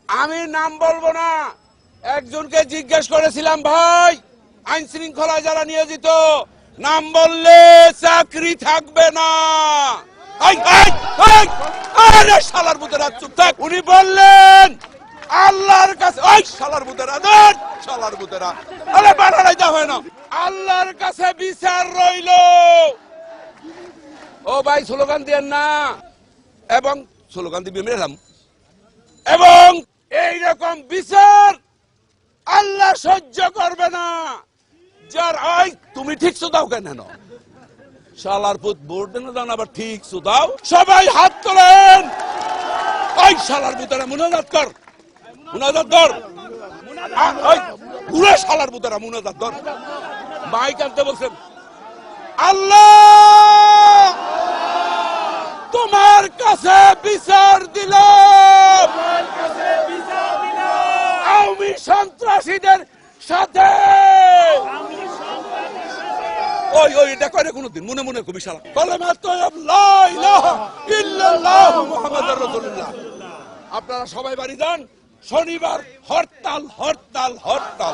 আমি নাম বলবো না, একজনকে জিজ্ঞেস করেছিলাম, ভাই আইন শৃঙ্খলায় যারা নিয়োজিত নাম বললে চাকরি থাকবে না। আরে শালার বুতেরা চুপ থাক। উনি বললেন আল্লাহর কাছে, ওই শালার বুতেরা দেন, শালার বুতেরা আরে বাড়াই দেওয়া হয় না, আল্লাহর কাছে বিচার রইল। ও ভাই স্লোগান দিয়েন না, এবং স্লোগান দিবি মেরাম, এবং এইরকম বিচার আল্লাহ সহ্য করবে না। যার ওই তুমি ঠিক দাও কেন শালার পুত ভোট দেন দাও, আবার ঠিক দাও। সবাই হাত তোলেন। ওই শালার পুতেরা মুনাজাত কর, মুনাজাত ধর, ওই পুরো শালার পুতেরা মুনাজাত ধর। মাইক আনতে বলছেন। আল্লাহ তোমার কাছে বিচার দিলাম, আওয়ামী সন্ত্রাসীদের সাথে। ওই ওই এটা করে কোনদিন মনে মনে কবি শালা কলেমা তয়্যিব লা ইলাহা ইল্লাল্লাহ মুহাম্মাদুর রাসূলুল্লাহ। আপনারা সবাই বাড়ি যান, শনিবার হরতাল হরতাল হরতাল।